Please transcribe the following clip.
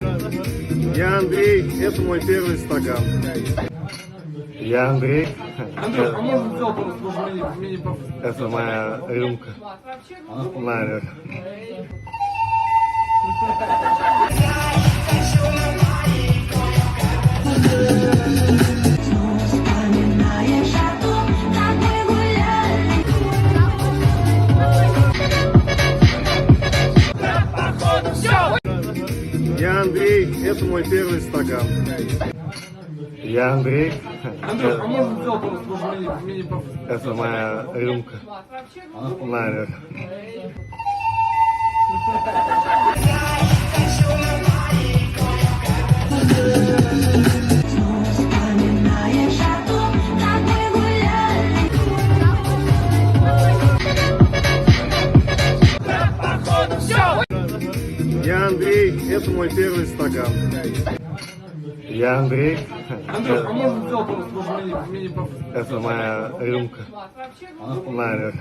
Я Андрей, это мой первый стакан. Я Андрей. Андрюх, а можно сделать просто мини-паф? Это моя рюмка. Наверх. Я Андрей, это мой первый стакан. Я Андрей. Андрюх, а можно сделать просто мини-паф? Это моя рюмка. Наверх. Я Андрей, это мой первый стакан. Я Андрей. Андрюх, а можно сделать просто мини-паф? Это моя рюмка. Наверх.